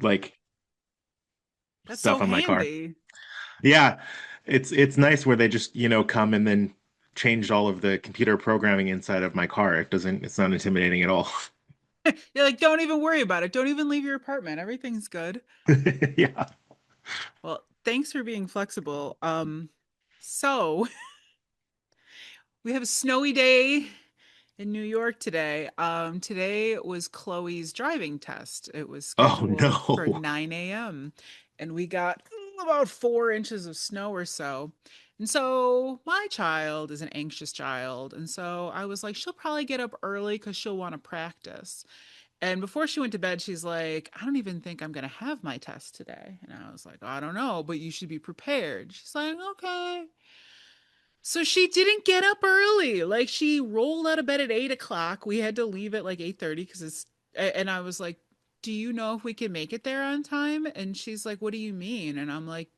like That's so stuff on my car. handy. Yeah, it's nice where they just, come and then changed all of the computer programming inside of my car. It's not intimidating at all. You're like, don't even worry about it. Don't even leave your apartment. Everything's good. Yeah. Well, thanks for being flexible. So we have a snowy day in New York today. Today was Chloe's driving test. It was Oh scheduled for no. 9 a.m. and we got about 4 inches of snow or so. And so my child is an anxious child. And so I was like, she'll probably get up early because she'll want to practice. And before she went to bed, she's like, I don't even think I'm going to have my test today. And I was like, I don't know, but you should be prepared. She's like, okay. So she didn't get up early. Like she rolled out of bed at 8 o'clock. We had to leave at like 8:30 because and I was like, do you know if we can make it there on time? And she's like, what do you mean? And I'm like,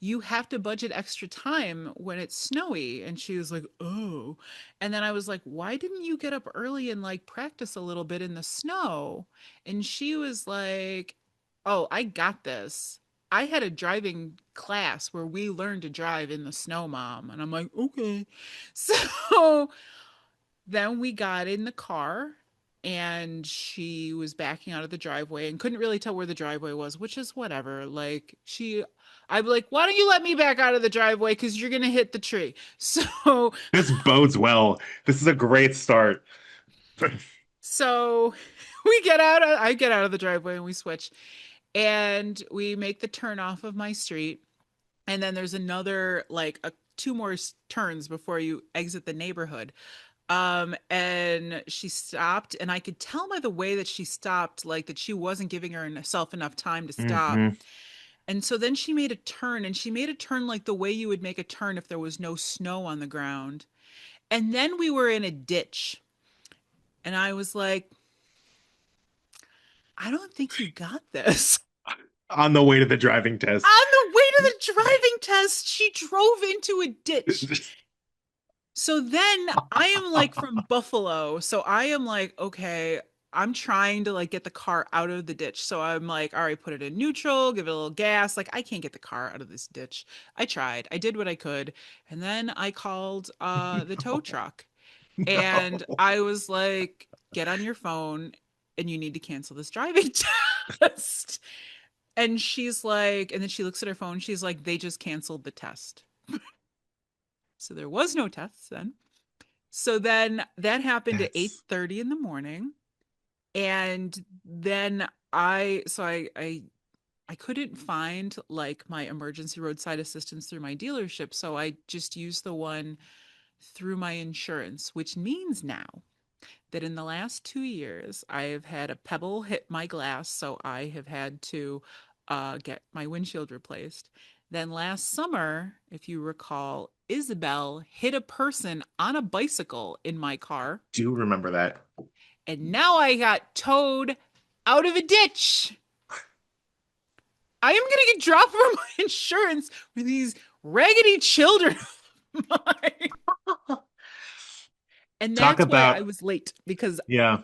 you have to budget extra time when it's snowy. And she was like, oh. And then I was like, why didn't you get up early and like practice a little bit in the snow? And she was like, oh, I got this. I had a driving class where we learned to drive in the snow, mom. And I'm like, okay. So then we got in the car and she was backing out of the driveway and couldn't really tell where the driveway was, which is whatever. I'd be like, why don't you let me back out of the driveway? Because you're going to hit the tree. So, This bodes well. This is a great start. so I get out of the driveway and we switch and we make the turn off of my street. And then there's another, like, two more turns before you exit the neighborhood. And she stopped, and I could tell by the way that she stopped, like that she wasn't giving herself enough time to stop. Hmm. And so then she made a turn, and she made a turn like the way you would make a turn if there was no snow on the ground. And then we were in a ditch, and I was like, I don't think you got this. On the way to the driving test. On the way to the driving test, she drove into a ditch. So then I am like from Buffalo. So I am like, okay, I'm trying to like get the car out of the ditch. So I'm like, all right, put it in neutral, give it a little gas. Like I can't get the car out of this ditch. I tried. I did what I could. And then I called the tow truck and No. I was like, get on your phone and you need to cancel this driving test. And she's like, and then she looks at her phone. She's like, they just canceled the test. So there was no test then. So then that happened at That's 8:30 in the morning. And then I couldn't find like my emergency roadside assistance through my dealership. So I just used the one through my insurance, which means now that in the last 2 years, I have had a pebble hit my glass. So I have had to get my windshield replaced. Then last summer, if you recall, Isabel hit a person on a bicycle in my car. do remember that. And now I got towed out of a ditch. I am going to get dropped from my insurance with these raggedy children of mine. And Talk that's why I about, was late because yeah,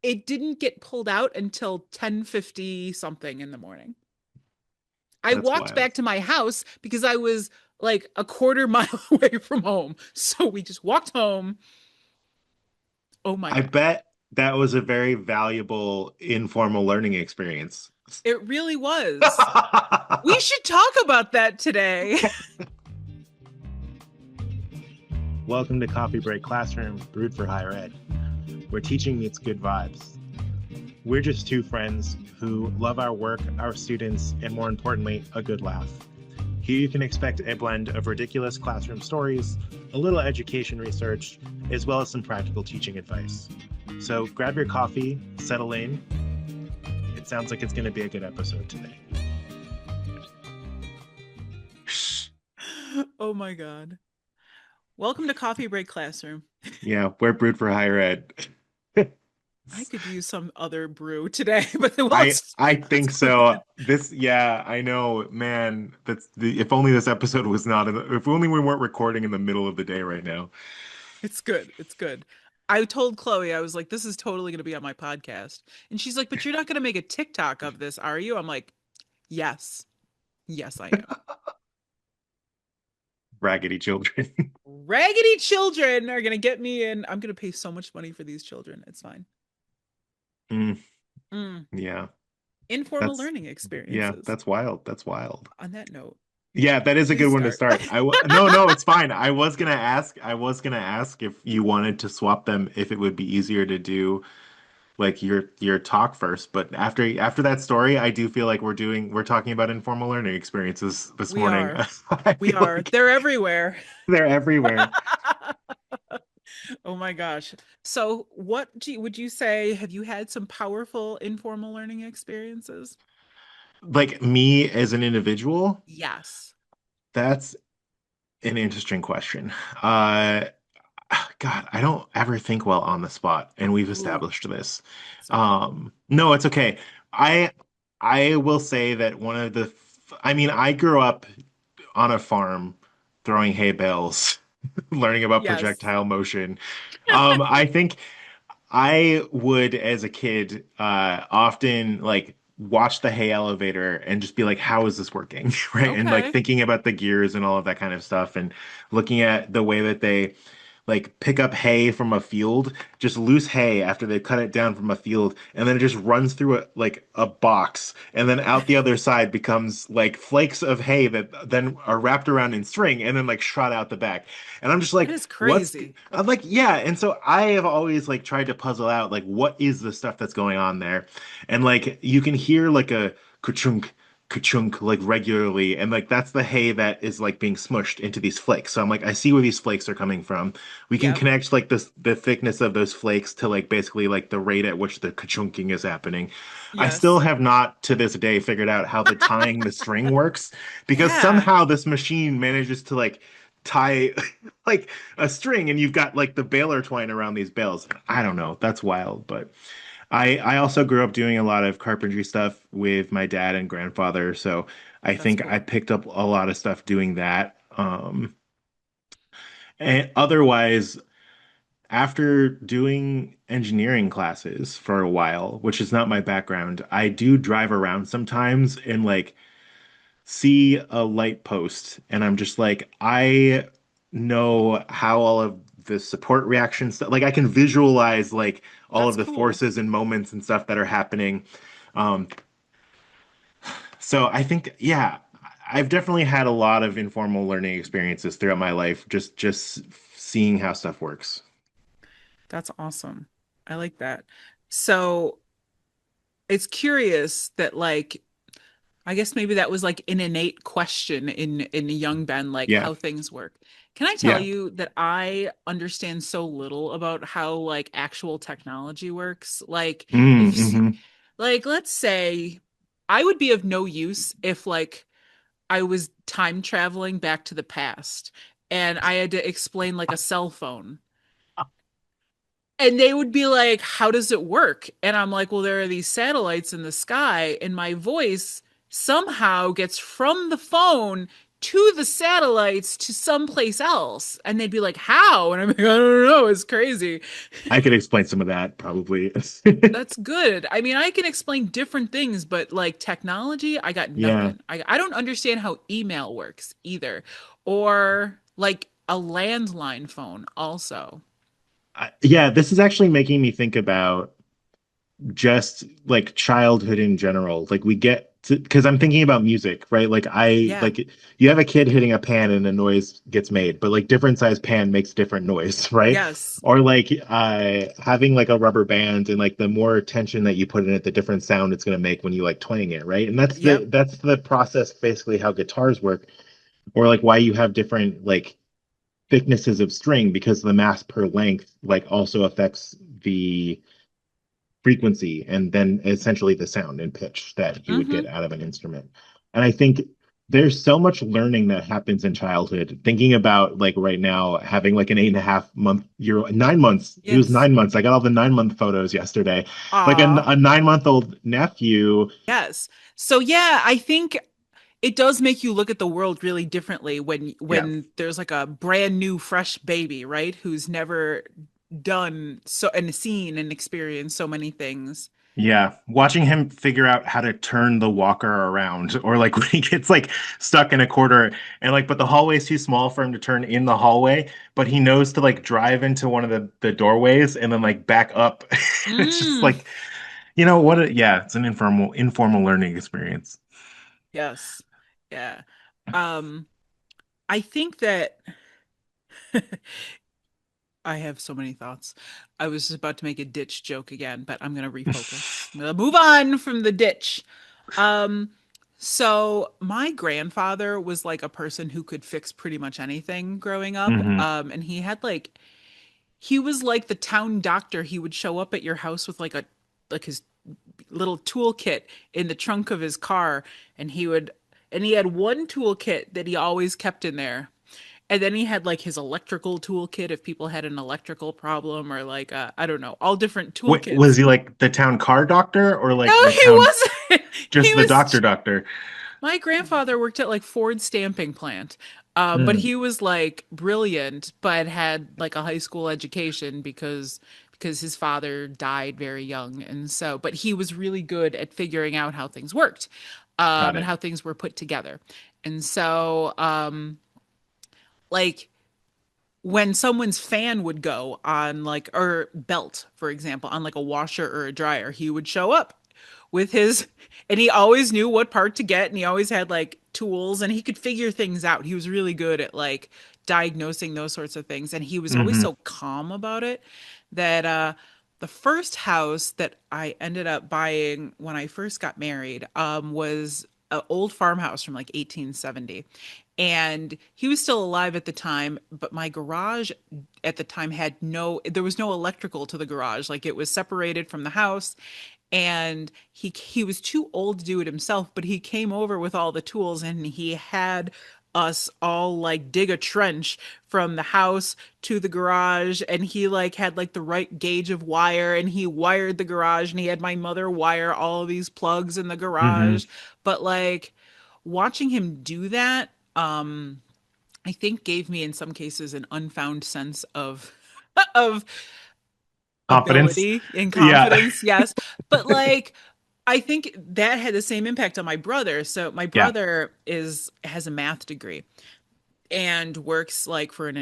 it didn't get pulled out until 10:50 something in the morning. I that's walked wild. back to my house because I was like a quarter mile away from home. So we just walked home. Oh my I God. bet that was a very valuable informal learning experience. It really was. We should talk about that today. Welcome to Coffee Break Classroom, brewed for higher ed, where teaching meets good vibes. We're just two friends who love our work, our students, and more importantly, a good laugh. Here you can expect a blend of ridiculous classroom stories, a little education research, as well as some practical teaching advice. So grab your coffee, settle in. It sounds like it's going to be a good episode today. Oh my God. Welcome to Coffee Break Classroom. Yeah, we're brewed for higher ed. I could use some other brew today, but well, I let's think go with so. it. Yeah, I know, man. If only this episode was not, if only we weren't recording in the middle of the day right now. It's good. It's good. I told Chloe, I was like, this is totally going to be on my podcast. And she's like, but you're not going to make a TikTok of this, are you? I'm like, yes. Yes, I am. Raggedy children. Raggedy children are going to get me in. I'm going to pay so much money for these children. It's fine. Mm, Mm. yeah, Informal that's learning yeah, experiences. that's wild. That's wild. On that note, Yeah, that is a good please one to start. start. No, no, it's fine. I was gonna ask if you wanted to swap them, if it would be easier to do like your talk first. But after that story, I do feel like we're talking about informal learning experiences this We morning. are. I We feel are. like They're everywhere. they're everywhere. Oh my gosh. So, would you say have you had some powerful informal learning experiences? Like me as an individual, Yes. that's an interesting question. Uh, God, I don't ever think well on the spot, and we've Ooh, established this. it's okay. No, it's okay. I I will say that I mean, I grew up on a farm throwing hay bales, learning about Yes. projectile motion. I think I would, as a kid, often like watch the hay elevator and just be like, how is this working? Right. And like Okay. thinking about the gears and all of that kind of stuff and looking at the way that they like pick up hay from a field, just loose hay after they cut it down from a field, and then it just runs through a box, and then out the other side becomes like flakes of hay that then are wrapped around in string and then like shot out the back. And I'm just That like, is crazy. I'm like, yeah. And so I have always like tried to puzzle out like what is the stuff that's going on there. And like you can hear like a ka-chunk, ka-chunk like regularly, and like that's the hay that is like being smushed into these flakes. So I'm like, I see where these flakes are coming from. We can Yep. connect like the thickness of those flakes to like basically like the rate at which the ka-chunking is happening. I still Yes. have not to this day figured out how the tying the string works, because Yeah. somehow this machine manages to like tie like a string, and you've got like the baler twine around these bales. I don't know. That's wild. But I also grew up doing a lot of carpentry stuff with my dad and grandfather, so I That's think I cool. picked up a lot of stuff doing that. And otherwise, after doing engineering classes for a while, which is not my background, I do drive around sometimes and like see a light post, and I'm just like, I know how all of the support reactions, like I can visualize like all That's of the cool. forces and moments and stuff that are happening. Um, so I think, yeah, I've definitely had a lot of informal learning experiences throughout my life, just seeing how stuff works. That's awesome. I like that. So, it's curious that like I guess maybe that was like an innate question in young Ben, like Yeah, how things work. Can I tell yeah. you that I understand so little about how like actual technology works? Like if Mm-hmm. like let's say I would be of no use if like I was time traveling back to the past and I had to explain like a cell phone. And they would be like, how does it work? And I'm like, well, there are these satellites in the sky, and my voice somehow gets from the phone to the satellites to someplace else. And they'd be like, how? And I'm like, I don't know. It's crazy. I could explain some of that probably. That's good. I mean, I can explain different things, but like technology, I got Yeah. nothing. I don't understand how email works either, or like a landline phone, also. Yeah, this is actually making me think about just like childhood in general. Like we get to, because I'm thinking about music, right? Like Yeah. you have a kid hitting a pan and a noise gets made, but like different size pan makes different noise, right? Yes. Or like having like a rubber band, and like the more tension that you put in it, the different sound it's going to make when you like twang it, right? And Yep. that's the process basically how guitars work, or like why you have different like thicknesses of string, because the mass per length like also affects the frequency and then essentially the sound and pitch that you would get Mm-hmm. out of an instrument. And I think there's so much learning that happens in childhood. Thinking about like right now having like an 8.5 month year, 9 months. He was Yes. 9 months. I got all the 9 month photos yesterday. Like Ah, a 9 month old nephew. yes. So yeah, I think it does make you look at the world really differently when Yeah. there's like a brand new fresh baby, right? Who's never done so and seen and experienced so many things. Yeah, watching him figure out how to turn the walker around, or like when he gets like stuck in a corner and like, but the hallway's too small for him to turn in the hallway, but he knows to like drive into one of the doorways and then like back up. It's just Mm, like, yeah, it's an informal learning experience. yes. Yeah. Um, I think that I have so many thoughts. I was just about to make a ditch joke again, but I'm gonna refocus. I'm gonna move on from the ditch. Um, so my grandfather was like a person who could fix pretty much anything growing up. Hmm. And he was like the town doctor. He would show up at your house with like his little toolkit in the trunk of his car, and he had one toolkit that he always kept in there. And then he had like his electrical toolkit if people had an electrical problem, or like I don't know, all different Wait, was toolkits. he like the town car doctor or like No, the he town, wasn't. He just the doctor was doctor? My grandfather worked at like Ford stamping plant. But Mm, he was like brilliant, but had like a high school education because his father died very young. And so, but he was really good at figuring out how things worked, got and it. how things were put together. And so, like when someone's fan would go on like or belt for example on like a washer or a dryer, he would show up with his and he always knew what part to get, and he always had like tools, and he could figure things out. He was really good at like diagnosing those sorts of things, and he was always Hmm. so calm about it that the first house that I ended up buying when I first got married was an old farmhouse from like 1870. And he was still alive at the time, but my garage at the time there was no electrical to the garage. Like it was separated from the house, and he was too old to do it himself, but he came over with all the tools, and he had us all like dig a trench from the house to the garage, and he like had like the right gauge of wire, and he wired the garage, and he had my mother wire all of these plugs in the Hmm. garage. But like watching him do that, I think gave me in some cases an unfound sense of of Confidence. ability and Yeah. confidence, yes. But like I think that had the same impact on my brother. So my Yeah. brother is has a math degree and works like for an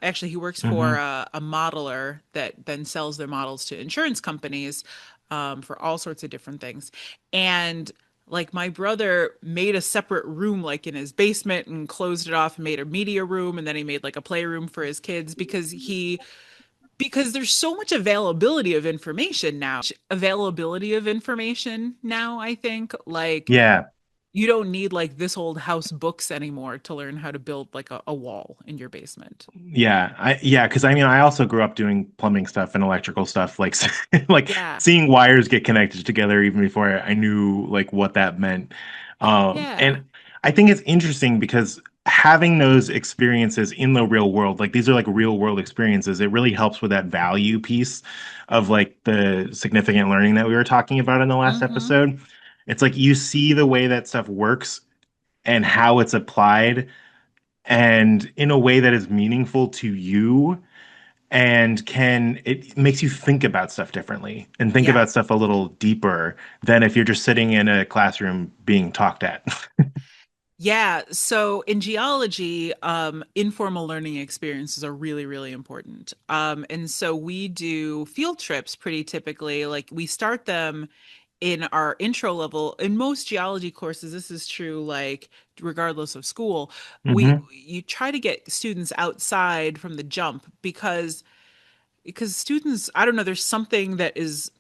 actually he works for Hmm. a modeler that then sells their models to insurance companies, for all sorts of different things. And like my brother made a separate room like in his basement and closed it off and made a media room, and then he made like a playroom for his kids because there's so much availability of information now, I think. Like Yeah. you don't need like this old house books anymore to learn how to build like a wall in your basement. Yeah, because I mean, I also grew up doing plumbing stuff and electrical stuff, like like Yeah. seeing wires get connected together even before I knew like what that meant. Yeah. And I think it's interesting because having those experiences in the real world, like these are like real world experiences, it really helps with that value piece of like the significant learning that we were talking about in the last Mm-hmm. episode. It's like you see the way that stuff works and how it's applied and in a way that is meaningful to you and can it makes you think about stuff differently and think Yeah. about stuff a little deeper than if you're just sitting in a classroom being talked at. Yeah. So in geology, informal learning experiences are really, really important. And so we do field trips pretty typically. Like we start them in our intro level. In most geology courses, this is true, like regardless of school, Hmm. you try to get students outside from the jump because students, I don't know, there's something that is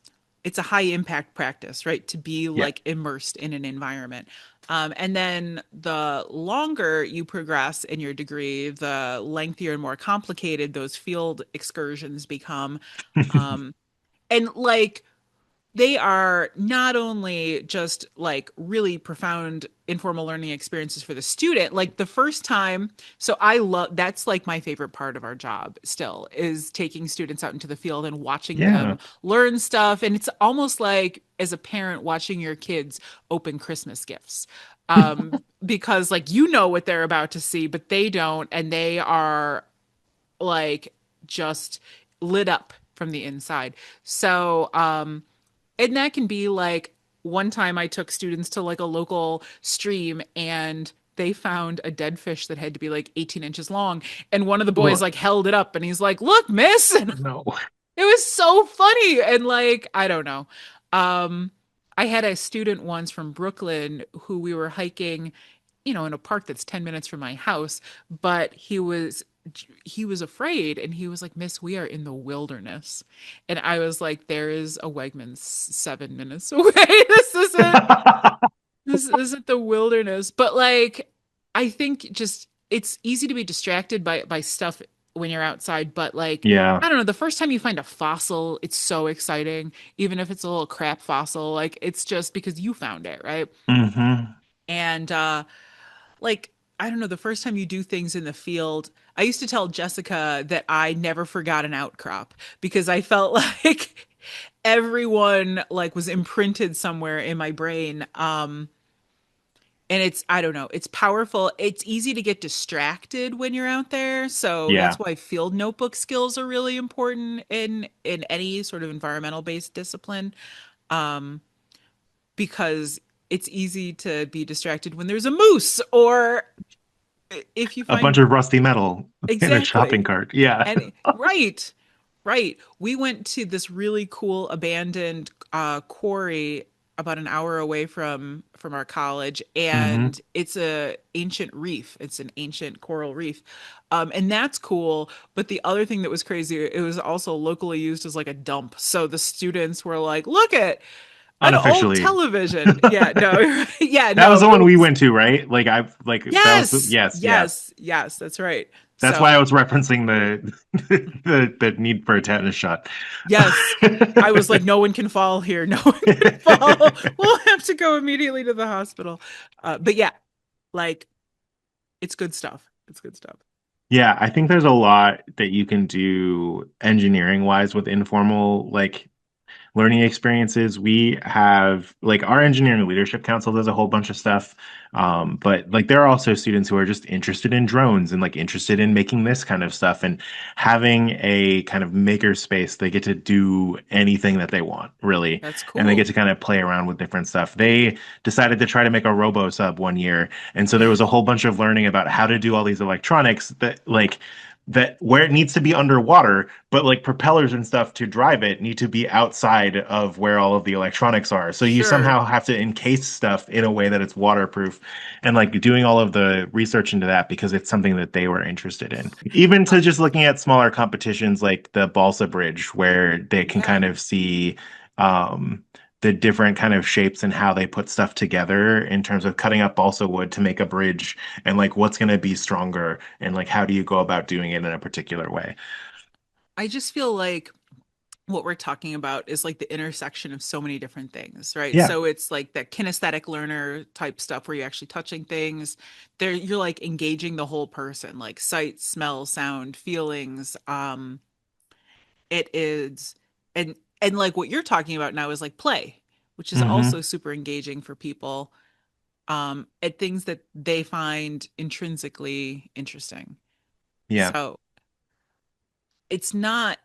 it's a high impact practice, right? To be Yeah. like immersed in an environment. And then the longer you progress in your degree, the lengthier and more complicated those field excursions become. Um, and like they are not only just like really profound informal learning experiences for the student, like the first time. So I love that's like my favorite part of our job still is taking students out into the field and watching Yeah. them learn stuff. And it's almost like as a parent watching your kids open Christmas gifts. Because like you know what they're about to see, but they don't, and they are like just lit up from the inside. So, and that can be like one time I took students to like a local stream and they found a dead fish that had to be like 18 inches long. And one of the boys Ugh. like held it up and he's like, look, miss. And No. it was so funny. And like, I don't know. Um, I had a student once from Brooklyn who we were hiking, in a park that's 10 minutes from my house, but he was afraid and he was like, Miss, we are in the wilderness. And I was like, there is a Wegmans 7 minutes away. This isn't the wilderness. But like, I think just it's easy to be distracted by stuff when you're outside. But like, Yeah. I don't know, the first time you find a fossil, it's so exciting, even if it's a little crap fossil. Like, it's just because you found it, right? Hmm. And like, I don't know, the first time you do things in the field, I used to tell Jessica that I never forgot an outcrop because I felt like everyone like was imprinted somewhere in my brain. And it's, I don't know, it's powerful. It's easy to get distracted when you're out there. So Yeah. that's why field notebook skills are really important in any sort of environmental based discipline. Um, because it's easy to be distracted when there's a moose or if you A bunch find of rusty metal in a shopping exactly. cart. Yeah. And right, right. We went to this really cool abandoned quarry about an hour away from our college, Hmm. and it's a ancient reef. It's an ancient coral reef, and that's cool. But the other thing that was crazy, it was also locally used as like a dump. So the students were like, "Look at an old Unofficially. television." Yeah, no, yeah, That was no. the It one we was went to, right? Like I like that was yes, yes, yeah. yes, yes. That's right. That's why I So was referencing the need for a tetanus shot. yes. I was like, no one can fall here. No one can fall. We'll have to go immediately to the hospital. But yeah, like it's good stuff. It's good stuff. Yeah, I think there's a lot that you can do engineering wise with informal like learning experiences. We have like our engineering leadership council does a whole bunch of stuff. But like there are also students who are just interested in drones and like interested in making this kind of stuff and having a kind of maker space. They get to do anything that they want, really. That's And they get cool. to kind of play around with different stuff. They decided to try to make a robo sub one year. And so there was a whole bunch of learning about how to do all these electronics that where it needs to be underwater, but like propellers and stuff to drive it need to be outside of where all of the electronics are. So you Sure. somehow have to encase stuff in a way that it's waterproof and like doing all of the research into that because it's something that they were interested in. Even Uh, to just looking at smaller competitions like the Balsa Bridge, where they can yeah. kind of see um the different kind of shapes and how they put stuff together in terms of cutting up balsa wood to make a bridge and like what's going to be stronger and like how do you go about doing it in a particular way. I just feel like what we're talking about is like the intersection of so many different things, right? Yeah. So it's like that kinesthetic learner type stuff where you're actually touching things. There, you're like engaging the whole person, like sight, smell, sound, feelings. It is, and like what you're talking about now is like play, which is Hmm. also super engaging for people at things that they find intrinsically interesting. Yeah. So it's not,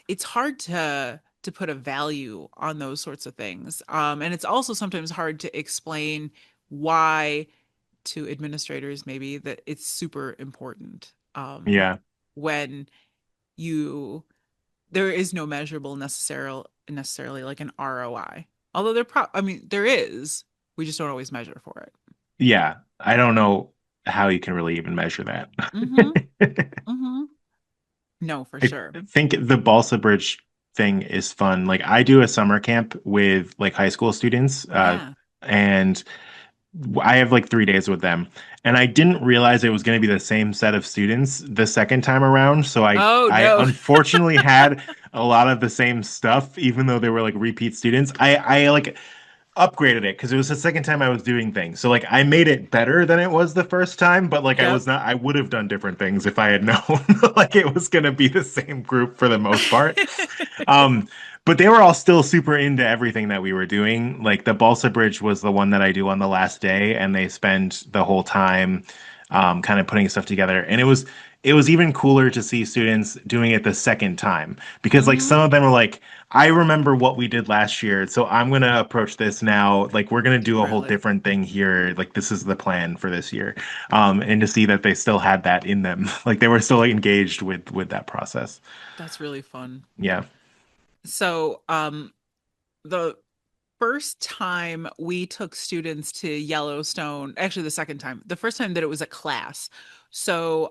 it's hard to put a value on those sorts of things. And it's also sometimes hard to explain why to administrators maybe that it's super important Yeah. when you there is no measurable necessarily like an ROI. Although I mean there is, we just don't always measure for it. Yeah. I don't know how you can really even measure that. Mhm. Mhm. No, for I sure. think the Balsa Bridge thing is fun. Like I do a summer camp with like high school students, Yeah. and I have like 3 days with them, and I didn't realize it was going to be the same set of students the second time around. So Oh I no. unfortunately had a lot of the same stuff, even though they were like repeat students. I like upgraded it because it was the second time I was doing things. So like I made it better than it was the first time, but like I Yep. was not I would have done different things if I had known like it was gonna be the same group for the most part. Um, but they were all still super into everything that we were doing. Like the Balsa Bridge was the one that I do on the last day, and they spend the whole time kind of putting stuff together. And it was even cooler to see students doing it the second time because like Hmm. some of them were like, I remember what we did last year, so I'm gonna approach this now. Like we're gonna do a whole Differently. different thing here. Like this is the plan for this year. And to see that they still had that in them, like they were still engaged with that process. That's really fun. Yeah. So, the first time we took students to Yellowstone, actually the second time, the first time that it was a class. So,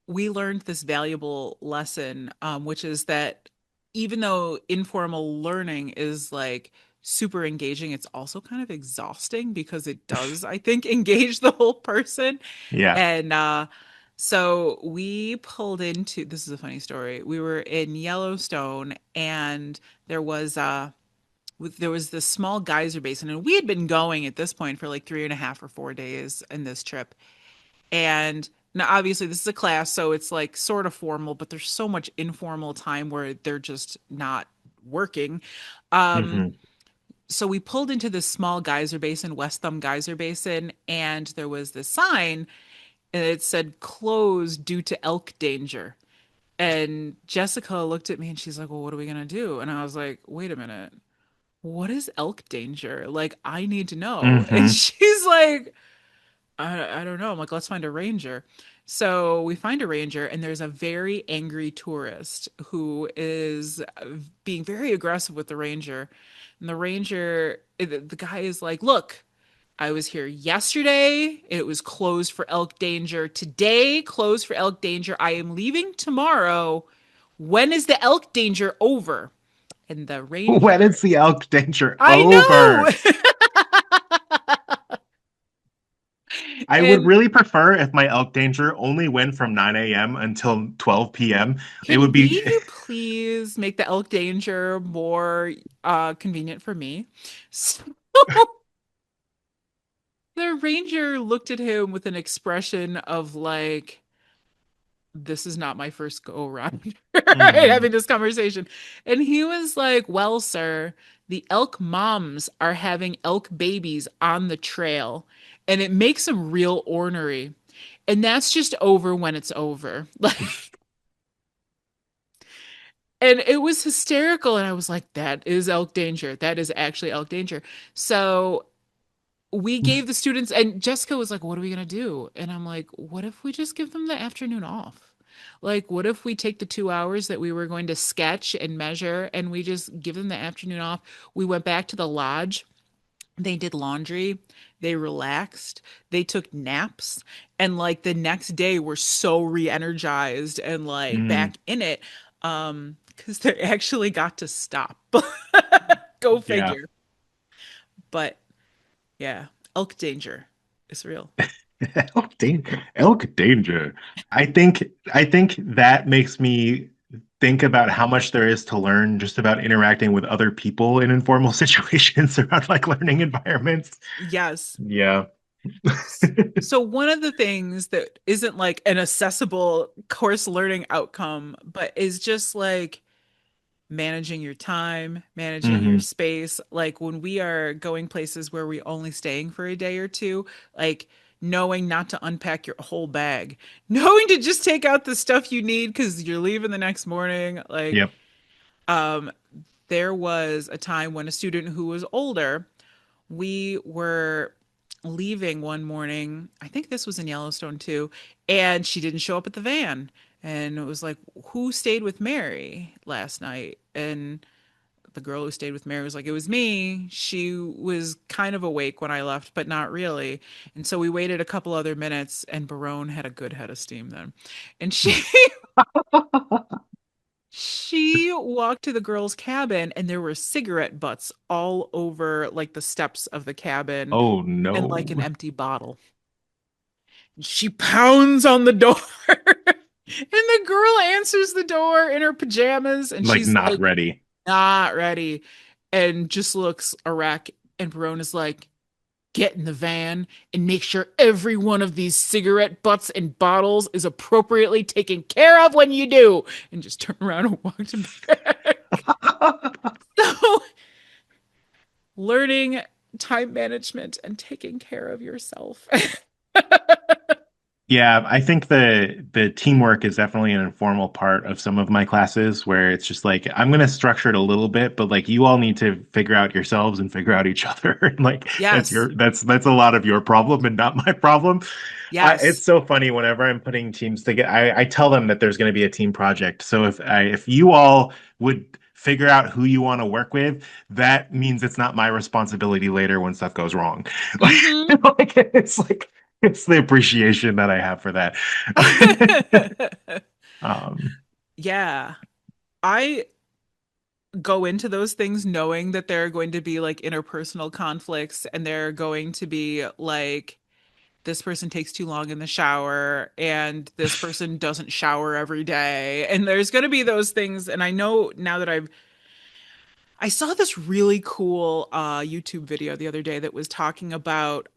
we learned this valuable lesson, which is that even though informal learning is like super engaging, it's also kind of exhausting because it does, I think, engage the whole person. Yeah. And so we pulled into, this is a funny story. We were in Yellowstone and there was there was this small geyser basin, and we had been going at this point for like 3.5 or 4 days in this trip. And now, obviously, this is a class, so it's like sort of formal, but there's so much informal time where they're just not working. Um, Hmm. so we pulled into this small geyser basin, West Thumb Geyser Basin, and there was this sign, and it said closed due to elk danger. And Jessica looked at me and she's like, "Well, what are we gonna do?" And I was like, "Wait a minute, what is elk danger? Like, I need to know." And Hmm. she's like, I don't know. I'm like, let's find a ranger. So we find a ranger, and there's a very angry tourist who is being very aggressive with the ranger. And the ranger, the guy is like, look, I was here yesterday. It was closed for elk danger. Today, closed for elk danger. I am leaving tomorrow. When is the elk danger over? And the When ranger, is the elk danger I over? know. I would And really prefer if my elk danger only went from 9 a.m. until 12 p.m. It would can be we please make the elk danger more convenient for me? So the ranger looked at him with an expression of like, this is not my first go around right, Mhm. having this conversation. And he was like, well, sir, the elk moms are having elk babies on the trail, and it makes them real ornery. And that's just over when it's over. Like, and it was hysterical. And I was like, that is elk danger. That is actually elk danger. So we gave the students, and Jessica was like, what are we going to do? And I'm like, what if we just give them the afternoon off? Like, what if we take the 2 hours that we were going to sketch and measure and we just give them the afternoon off? We went back to the lodge. They did laundry. They relaxed. They took naps. And like the next day, we're so re energized and like Mm, back in it. Because they actually got to stop. Go yeah. figure. But yeah, elk danger is real. Elk danger. I think that makes me think about how much there is to learn just about interacting with other people in informal situations around like learning environments. Yes. Yeah. So one of the things that isn't like an accessible course learning outcome, but is just like managing your time, managing your Hmm. space. Like when we are going places where we only staying for a day or two, like knowing not to unpack your whole bag, knowing to just take out the stuff you need because you're leaving the next morning. Like, Yep. um, there was a time when a student who was older, we were leaving one morning. I think this was in Yellowstone too, and she didn't show up at the van. And it was like, who stayed with Mary last night? And the girl who stayed with Mary was like, it was me. She was kind of awake when I left, but not really. And so we waited a couple other minutes, and Barone had a good head of steam then. And she walked to the girl's cabin, and there were cigarette butts all over like the steps of the cabin Oh and like an no. empty bottle. She pounds on the door. And the girl answers the door in her pajamas and Like she's not like, ready. not ready. And just looks Iraq. And Verona's like, get in the van and make sure every one of these cigarette butts and bottles is appropriately taken care of when you do. And just turn around and walked back. So learning time management and taking care of yourself. Yeah, I think the teamwork is definitely an informal part of some of my classes where it's just like I'm going to structure it a little bit, but like you all need to figure out yourselves and figure out each other. Like Yes. that's a lot of your problem and not my problem. It's Yes. so funny whenever I'm putting teams together. I tell them that there's going to be a team project. So if you all would figure out who you want to work with, that means it's not my responsibility later when stuff goes wrong. Hmm. Like it's the appreciation that I have for that. um, Yeah. I go into those things knowing that there are going to be like interpersonal conflicts and there are going to be like this person takes too long in the shower and this person doesn't shower every day and there's going to be those things and I know now that I saw this really cool YouTube video the other day that was talking about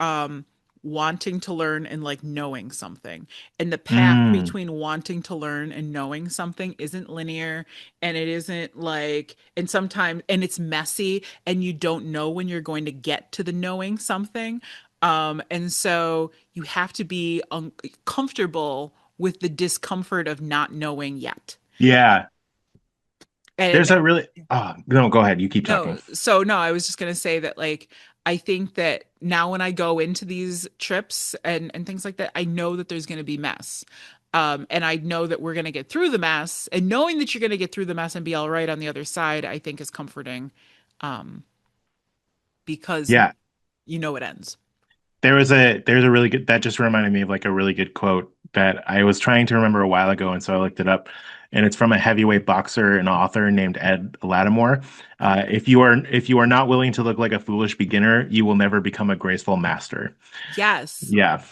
wanting to learn and like knowing something. And the path mm, between wanting to learn and knowing something isn't linear and it isn't like, and sometimes, and it's messy and you don't know when you're going to get to the knowing something. And so you have to be comfortable with the discomfort of not knowing yet. yeah, there's And a really. Oh, no, go ahead. You keep talking. no, I was just gonna say that like I think that now when I go into these trips and things like that, I know that there's gonna be mess. And I know that we're gonna get through the mess. And knowing that you're gonna get through the mess and be all right on the other side, I think is comforting. Um, because Yeah, you know it ends. there's a really good that just reminded me of like a really good quote that I was trying to remember a while ago, and so I looked it up, and it's from a heavyweight boxer and author named Ed Lattimore. Okay. If you are not willing to look like a foolish beginner, you will never become a graceful master. Yes. Yeah.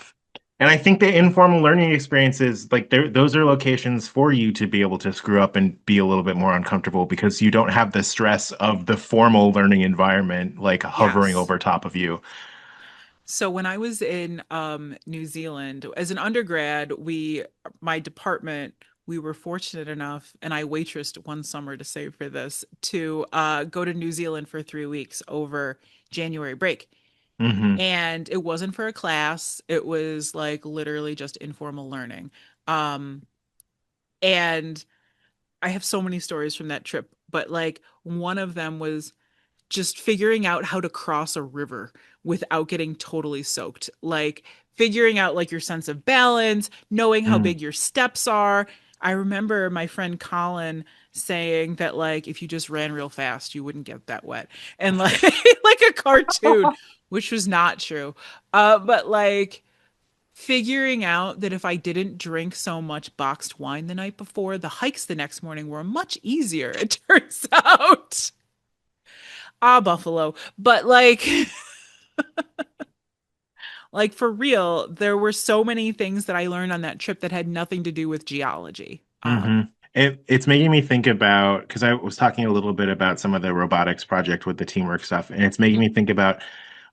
And I think the informal learning experiences, like those are locations for you to be able to screw up and be a little bit more uncomfortable because you don't have the stress of the formal learning environment like hovering Yes. over top of you. So when I was in New Zealand as an undergrad, my department we were fortunate enough, and I waitressed one summer to save for this, to go to New Zealand for 3 weeks over January break. Hmm. And it wasn't for a class; it was like literally just informal learning. Um, and I have so many stories from that trip, but like one of them was just figuring out how to cross a river without getting totally soaked. Like figuring out like your sense of balance, knowing how Mm. big your steps are. I remember my friend Colin saying that like if you just ran real fast, you wouldn't get that wet. And like like a cartoon, which was not true. But like figuring out that if I didn't drink so much boxed wine the night before, the hikes the next morning were much easier, it turns out. Buffalo. But like for real, there were so many things that I learned on that trip that had nothing to do with geology. Hmm. It's making me think about because I was talking a little bit about some of the robotics project with the teamwork stuff, and it's making Mhm. me think about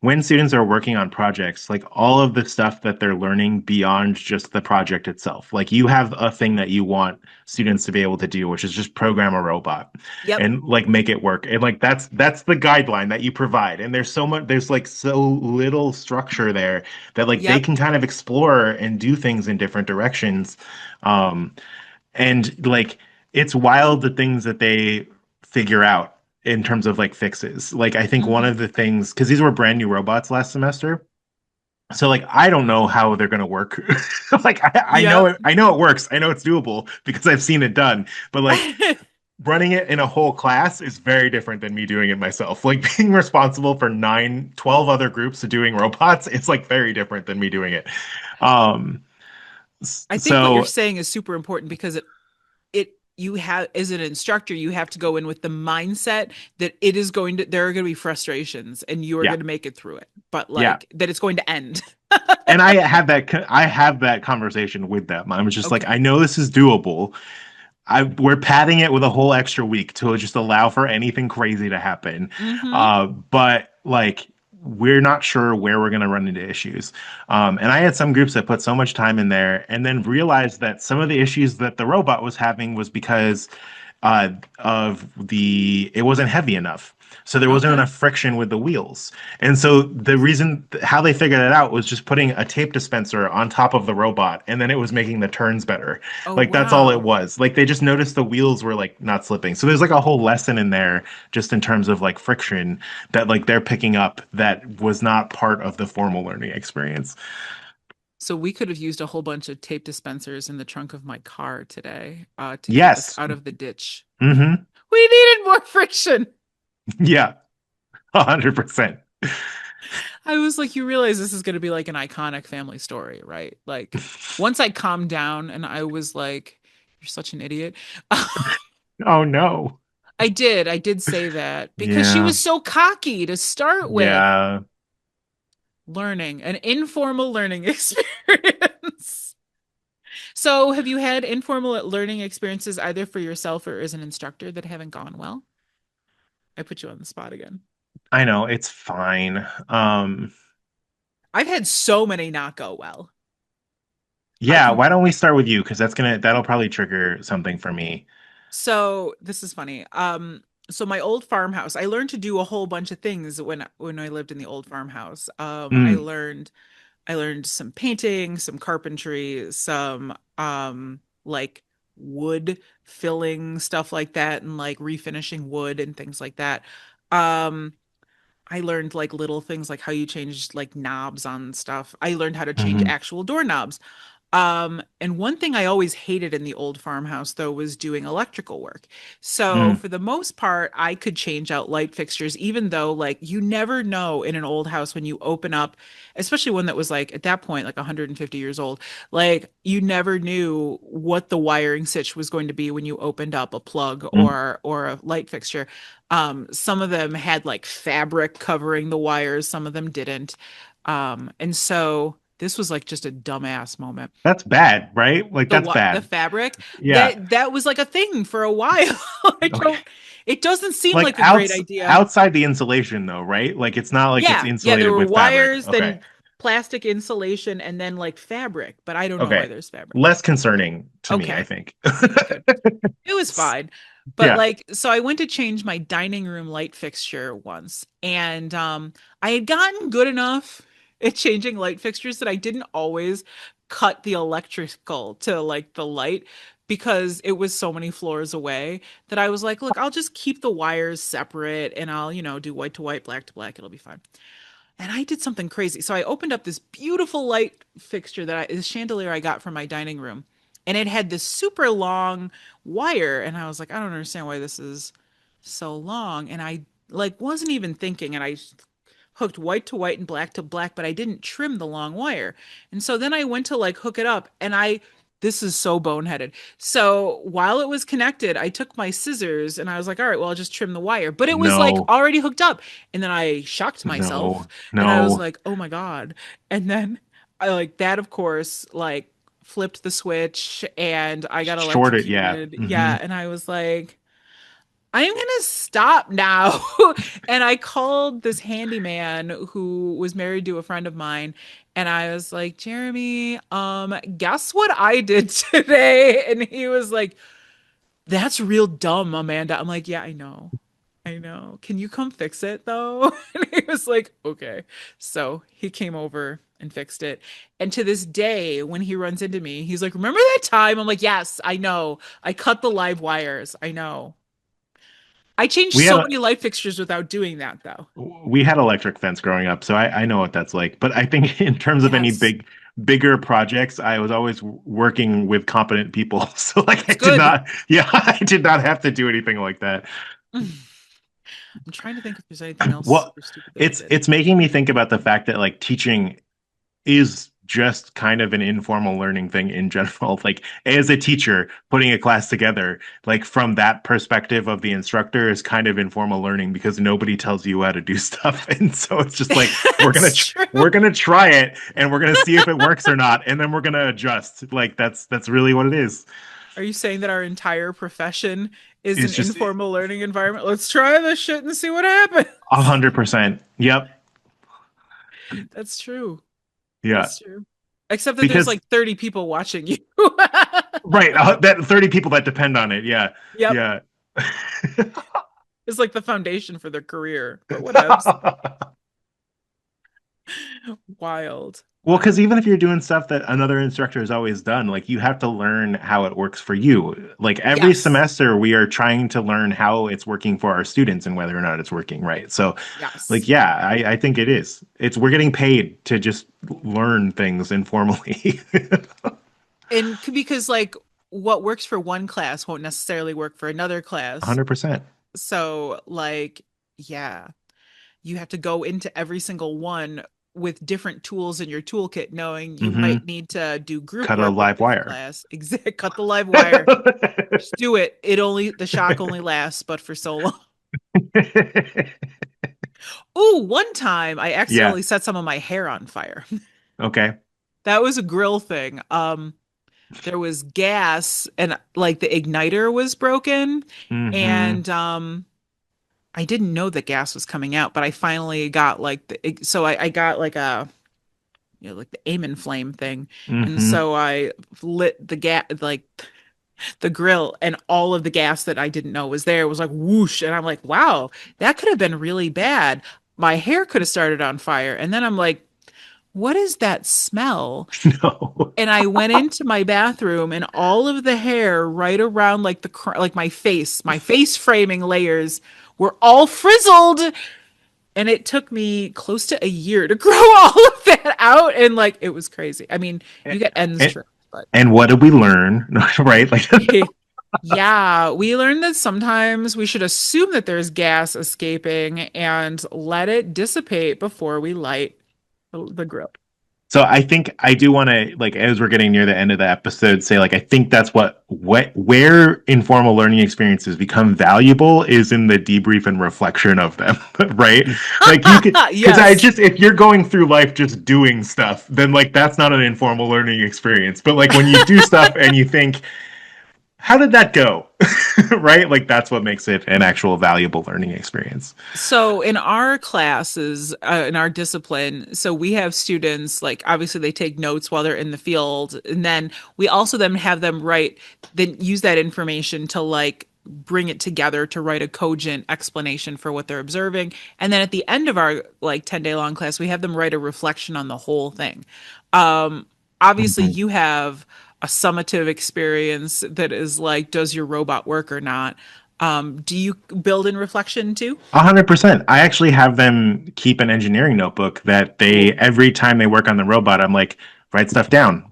when students are working on projects, like all of the stuff that they're learning beyond just the project itself. Like you have a thing that you want students to be able to do, which is just program a robot Yep. and like make it work. And like that's the guideline that you provide. And there's like so little structure there that like they Yep. can kind of explore and do things in different directions. Um, and like it's wild the things that they figure out in terms of like fixes. Like I think one Hmm. of the things because these were brand new robots last semester. So like I don't know how they're gonna work. Like Yep. I know it works. I know it's doable because I've seen it done. But like running it in a whole class is very different than me doing it myself. Like being responsible for 12 other groups doing robots, it's like very different than me doing it. Um, I think what you're so saying is super important because it you have as an instructor, you have to go in with the mindset that it is going to there are going to be frustrations and you are yeah, going to make it through it, but yeah. like that it's going to end. And I have that conversation with them. I was just like, I Okay. know this is doable. We're padding it with a whole extra week to just allow for anything crazy to happen. Hmm. But like we're not sure where we're going to run into issues. And I had some groups that put so much time in there and then realized that some of the issues that the robot was having was because it wasn't heavy enough. So there wasn't Okay. enough friction with the wheels. And so the reason how they figured it out was just putting a tape dispenser on top of the robot, and then it was making the turns better. Oh, Like that's all it wow. was. Like they just noticed the wheels were like not slipping. So there's like a whole lesson in there just in terms of like friction that like they're picking up that was not part of the formal learning experience. So we could have used a whole bunch of tape dispensers in the trunk of my car today, to keep us Yes. out of the ditch. Hmm. We needed more friction. Yeah. 100%. I was like, you realize this is going to be like an iconic family story, right? Like, once I calmed down and I was like, you're such an idiot. Oh no. I did say that because she Yeah. was so cocky to start with. Yeah. Learning, an informal learning experience. So, have you had informal learning experiences either for yourself or as an instructor that haven't gone well? I put you on the spot again. I know it's fine. I've had so many not go well. I Yeah, can. why don't we start with you? Because that'll probably trigger something for me. So this is funny. So my old farmhouse, I learned to do a whole bunch of things when I lived in the old farmhouse. Mm, I learned some painting, some carpentry, some like wood filling stuff like that, and like refinishing wood and things like that. Um, I learned like little things like how you change like knobs on stuff. I learned how to change hmm actual doorknobs. And one thing I always hated in the old farmhouse, though, was doing electrical work. So mm, for the most part, I could change out light fixtures, even though like you never know in an old house when you open up, especially one that was like at that point like 150 years old, like you never knew what the wiring switch was going to be when you opened up a plug mm. or a light fixture. Some of them had like fabric covering the wires, some of them didn't. And so this was like just a dumbass moment. That's bad, right? Like that's The bad. fabric Yeah. that was like a thing for a while. I Okay. don't. It doesn't seem Like like a great idea. outside the insulation though, right? Like it's not like it's Yeah, there insulated were with fabric. wires, Okay. then plastic insulation, and then like fabric. But I don't know why Okay. there's fabric. Less concerning to me, I Okay, think. good. It was fine. But Yeah. like, so I went to change my dining room light fixture once, and I had gotten good enough at changing light fixtures that I didn't always cut the electrical to like the light because it was so many floors away that I was like, look, I'll just keep the wires separate and I'll, do white to white, black to black, it'll be fine. And I did something crazy. So I opened up this beautiful light fixture this chandelier I got from my dining room, and it had this super long wire. And I was like, I don't understand why this is so long. And I like wasn't even thinking, and I hooked white to white and black to black, but I didn't trim the long wire. And so then I went to like hook it up, and this is so boneheaded. So while it was connected, I took my scissors and I was like, all right, well, I'll just trim the wire. But it was like No. already hooked up. And then I shocked myself No. and I was No. like, oh my God. And then I like that, of course, like flipped the switch and I got Short it, yeah. electrocuted. Hmm. Yeah. And I was like, I'm gonna stop now. And I called this handyman who was married to a friend of mine, and I was like, Jeremy, guess what I did today? And he was like, that's real dumb, Amanda. I'm like, yeah, I know. I know. Can you come fix it though? And he was like, okay. So he came over and fixed it. And to this day, when he runs into me, he's like, remember that time? I'm like, yes, I know. I cut the live wires. I know. I changed We had so a many light fixtures without doing that, though. we had electric fence growing up, so I know what that's like. But I think in terms of any Yes, bigger projects, I was always working with competent people. So like I it's did good. not, yeah, I did not have to do anything like that. I'm trying to think if there's anything else Well, super stupid that I it's did. it's making me think about the fact that like teaching is just kind of an informal learning thing in general. Like as a teacher, putting a class together, like from that perspective of the instructor is kind of informal learning because nobody tells you how to do stuff. And so it's just like That's true. we're gonna try it and we're gonna see if it works or not, and then we're gonna adjust. Like that's really what it is. Are you saying that our entire profession is an It's just informal learning environment? Let's try this shit and see what happens. 100%. Yep. That's true. Yeah. That's true. Except that there's Because like 30 people watching you. Right. That 30 people that depend on it. Yeah. Yep. Yeah. It's like the foundation for their career, but whatevs. Wild. Well, because Wild. even if you're doing stuff that another instructor has always done, like you have to learn how it works for you. Like every Yes. semester, we are trying to learn how it's working for our students and whether or not it's working right. So, like, Yes. yeah, I think it is. It's we're getting paid to just learn things informally. And because like what works for one class won't necessarily work for another class. 100%. So like, yeah, you have to go into every single one with different tools in your toolkit, knowing you Hmm. might need to do group Cut a work with live this wire. class. Exact, cut the live wire. Just do it. The shock only lasts, but for so long. Ooh, one time I Yeah. accidentally set some of my hair on fire. Okay. That was a grill thing. There was gas and like the igniter was broken, Hmm. and I didn't know that gas was coming out, but I finally got like I got like a like the Amen flame thing, and Hmm. so I lit the gas like the grill, and all of the gas that I didn't know was there was like whoosh, and I'm like, wow, that could have been really bad. My hair could have started on fire, and then I'm like, what is that smell? No. And I went into my bathroom, and all of the hair right around like like my face framing layers were all frizzled, and it took me close to a year to grow all of that out, and like it was crazy. I mean, you get ends And, trimmed, but and what did we learn? Right? Like, yeah, we learned that sometimes we should assume that there's gas escaping and let it dissipate before we light the grill. so I think I do want to, like, as we're getting near the end of the episode, say, like, I think that's what where informal learning experiences become valuable is in the debrief and reflection of them, right? Like you could, because I Yes. just, if you're going through life just doing stuff, then like that's not an informal learning experience. But like when you do stuff and you think, how did that go? Right? Like that's what makes it an actual valuable learning experience. So in our classes, in our discipline, so we have students like obviously they take notes while they're in the field, and then we also then have them write, then use that information to like bring it together to write a cogent explanation for what they're observing. And then at the end of our like 10-day long class, we have them write a reflection on the whole thing. Um, Obviously Mhm. you have a summative experience that is like, does your robot work or not? Do you build in reflection too? 100%. I actually have them keep an engineering notebook that they Ooh, every time they work on the robot, I'm like, write stuff down.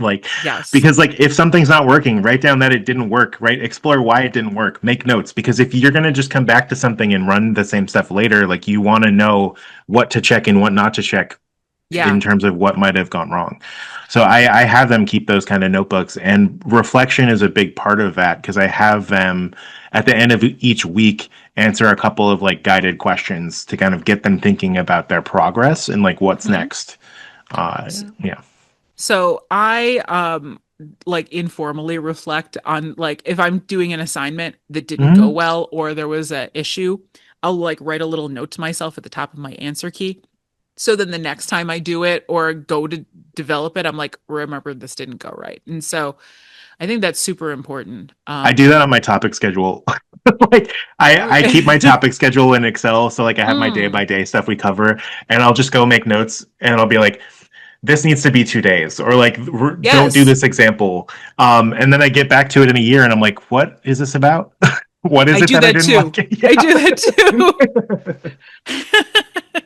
Like, yes. because like if something's not working, write down that it didn't work, right? Explore why it didn't work. Make notes because if you're gonna just come back to something and run the same stuff later, like you want to know what to check and what not to check Yeah. in terms of what might have gone wrong. So I have them keep those kind of notebooks, and reflection is a big part of that because I have them at the end of each week answer a couple of like guided questions to kind of get them thinking about their progress and like what's Mhm. next. So, Yeah. so I like informally reflect on like if I'm doing an assignment that didn't go Hmm. well or there was a issue, I'll like write a little note to myself at the top of my answer key. So then the next time I do it or go to develop it, I'm like, remember this didn't go right. And so I think that's super important. I do that on my topic schedule. Like I keep my topic schedule in Excel, so like I have my day by Mm, day stuff we cover, and I'll just go make notes, and I'll be like, this needs to be 2 days, or like don't do yes, this example. And then I get back to it in a year, and I'm like, what is this about? What is I it do that I that didn't too. like? I Yeah. do that too.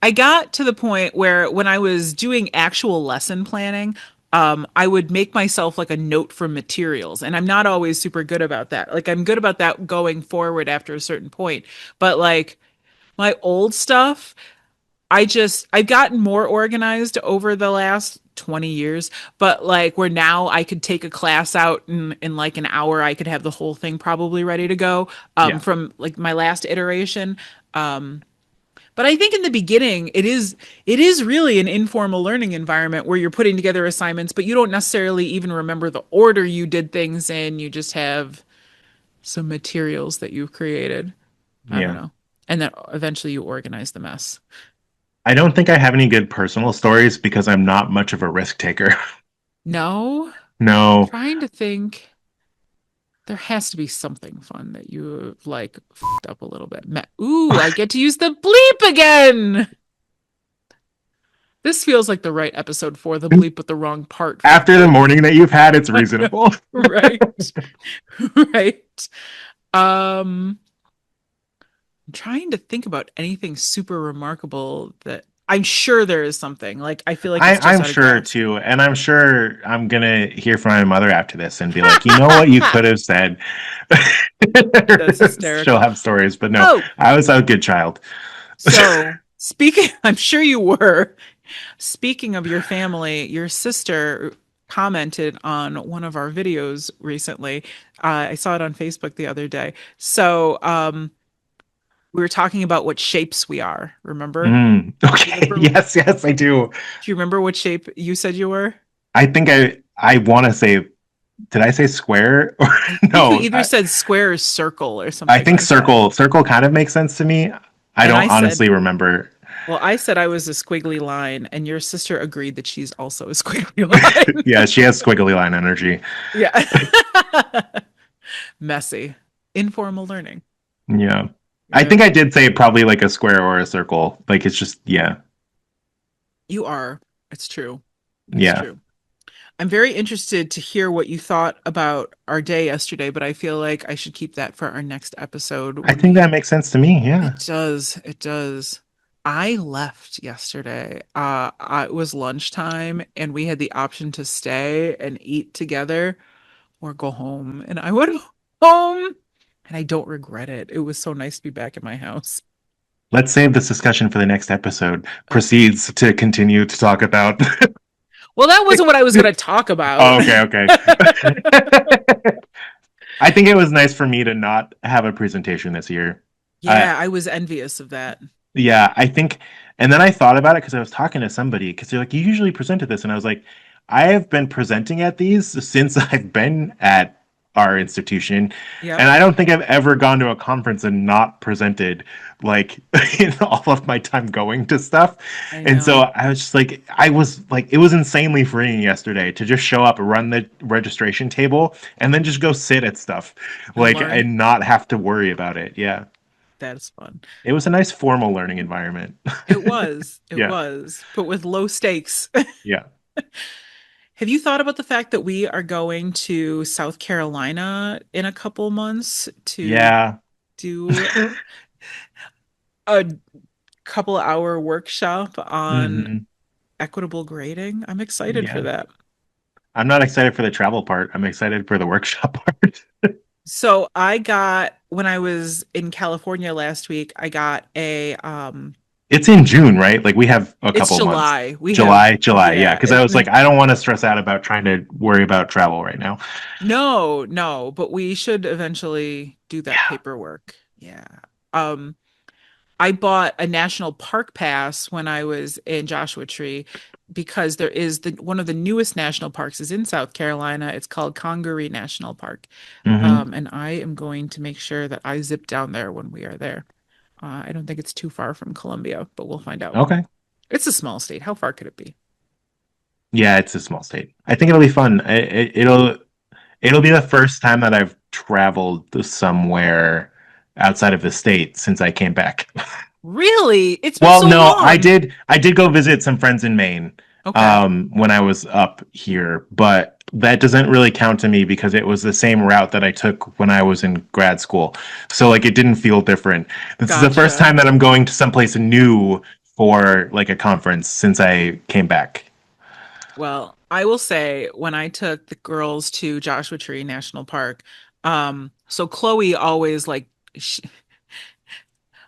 I got to the point where when I was doing actual lesson planning, I would make myself like a note from materials, and I'm not always super good about that. Like I'm good about that going forward after a certain point, but like my old stuff, I've gotten more organized over the last 20 years, but like where now I could take a class out in like an hour, I could have the whole thing probably ready to go Yeah. from like my last iteration. But I think in the beginning, it is really an informal learning environment where you're putting together assignments, but you don't necessarily even remember the order you did things in. You just have some materials that you've created. I don't Yeah. know. And then eventually you organize the mess. I don't think I have any good personal stories because I'm not much of a risk taker. No? No. Trying to think. There has to be something fun that you have like fucked up a little bit. Ooh, I get to use the bleep again. This feels like the right episode for the bleep with the wrong part After the feature. morning that you've had, it's reasonable. Right. Right. Um, I'm trying to think about anything super remarkable that I'm sure there is something. Like I feel like it's just I'm out of sure gas. too, and I'm sure I'm gonna hear from my mother after this and be like, you know what you could have said. That's She'll hysterical. have stories, but no, Oh, I was a good child. so speaking, I'm sure you were. Speaking of your family, your sister commented on one of our videos recently. I saw it on Facebook the other day. So, we were talking about what shapes we are. Remember? Do you Okay, remember? yes, yes, I do. Do you remember what shape you said you were? I think I want to say, did I say square or I think you no? either said square or circle or I something think like that. circle kind of makes sense to me. I And don't I said, honestly remember. well, I said I was a squiggly line, and your sister agreed that she's also a squiggly line. Yeah, she has squiggly line energy. Yeah. Messy. Informal learning. Yeah. I Yeah. think I did say probably like a square or a circle. Like it's just yeah. You are. It's true. It's Yeah. true. I'm very interested to hear what you thought about our day yesterday, but I feel like I should keep that for our next episode I when think we. that makes sense to me. Yeah. It does. It does. I left yesterday. It was lunchtime and we had the option to stay and eat together or go home. And I went home and I don't regret it. It was so nice to be back in my house. Let's save this discussion for the next episode. Okay. Proceeds to continue to talk about. Well, that wasn't what I was going to talk about. Oh, okay, okay. I think it was nice for me to not have a presentation this year. I, Yeah, I was envious of that. Yeah, I think, and then I thought about it because I was talking to somebody because they're like, you usually present at this, and I was like, I have been presenting at these since I've been at our institution, and Yep, I don't think I've ever gone to a conference and not presented like in all of my time going to stuff. I And so know. I was just like, I was like, it was insanely freeing yesterday to just show up, run the registration table, and then just go sit at stuff, And like, learn. and not have to worry about it. Yeah. That is fun. It was a nice formal learning environment. It was. It Yeah. was, but with low stakes. Yeah. Have you thought about the fact that we are going to South Carolina in a couple months to Yeah. do a couple hour workshop on Hmm. equitable grading? I'm excited for Yeah. that. I'm not excited for the travel part. I'm excited for the workshop part. So I got when I was in California last week, I got a It's in June, right? Like we have a it's couple months. July. We have July. Yeah. yeah, Because I was like, I don't want to stress out about trying to worry about travel right now. no, no, but we should eventually do that Yeah. paperwork. Yeah. Um I bought a national park pass when I was in Joshua Tree because there is the one of the newest national parks is in South Carolina. It's called Congaree National Park. Hmm. And I am going to make sure that I zip down there when we are there. I don't think it's too far from Columbia, but we'll find out. Okay. It's a small state. How far could it be? Yeah, it's a small state. I think it'll be fun. It'll be the first time that I've traveled to somewhere outside of the state since I came back. Really? It's been Well, so no, long. I did go visit some friends in Maine Okay. when I was up here, but that doesn't really count to me because it was the same route that I took when I was in grad school. So like it didn't feel different. This is the first Gotcha. time that I'm going to someplace new for like a conference since I came back. Well, I will say when I took the girls to Joshua Tree National Park, so Chloe always like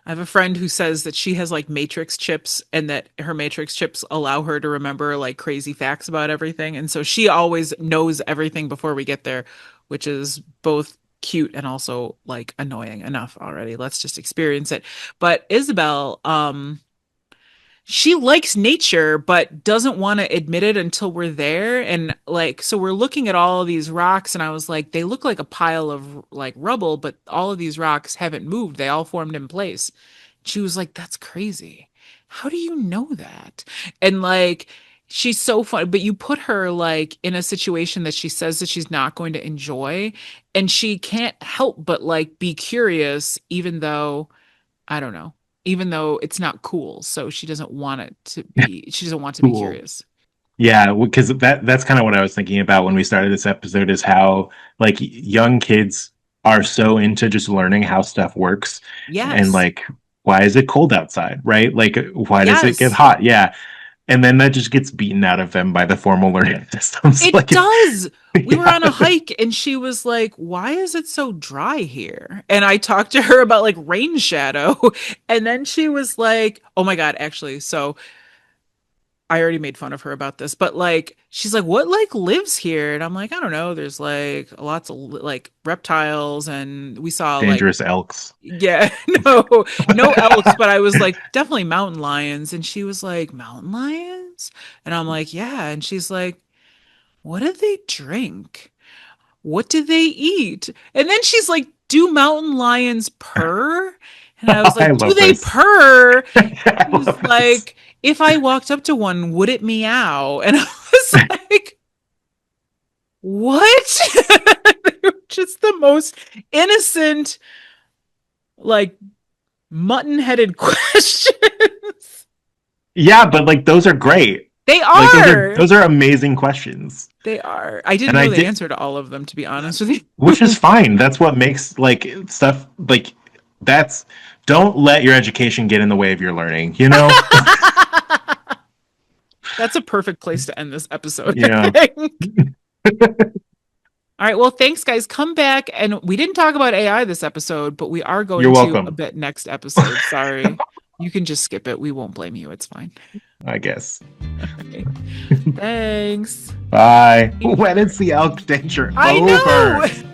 I have a friend who says that she has like matrix chips and that her matrix chips allow her to remember like crazy facts about everything. And so she always knows everything before we get there, which is both cute and also like annoying enough already. Let's just experience it. But Isabel, she likes nature but doesn't want to admit it until we're there and like so we're looking at all of these rocks and I was like they look like a pile of like rubble but all of these rocks haven't moved, they all formed in place. She was like, that's crazy, how do you know that? And like she's so fun, but you put her like in a situation that she says that she's not going to enjoy, and she can't help but like be curious, even though, I don't know, even though it's not cool. So she doesn't want to be Cool. curious. Yeah, because that's kind of what I was thinking about when we started this episode is how like young kids are so into just learning how stuff works and Yes. like why is it cold outside, right? Like why does it get Yes. hot? Yeah. And then that just gets beaten out of them by the formal learning systems. It Like does. We were on a yeah. hike and she was like, "Why is it so dry here?" And I talked to her about like rain shadow. And then she was like, "Oh my God, actually." So I already made fun of her about this, but like she's like, "What like lives here?" And I'm like, "I don't know. There's like lots of like reptiles and we saw like, Dangerous elks. yeah, no, no elks, but I was like definitely mountain lions." And she was like, "Mountain lions?" And I'm like, "Yeah." And she's like, "What do they drink? What do they eat?" And then she's like, "Do mountain lions purr?" And I was I like, "Do love they this. purr?" I She was love this. like, "If I walked up to one, would it meow?" And I was like, "What?" They were just the most innocent, like mutton-headed questions. Yeah, but like those are great. They Like are. those are amazing questions. They are. I didn't And I know the did answer to all of them, to be honest with which is you. fine. That's what makes like stuff like that's don't let your education get in the way of your learning, you know? That's a perfect place to end this episode, I Yeah. think. All right. Well, thanks, guys. Come back. And we didn't talk about AI this episode, but we are You're going to a welcome, bit next episode. Sorry. You can just skip it. We won't blame you. It's fine. I guess. Okay. Thanks. Bye. When is the elk danger I over? know.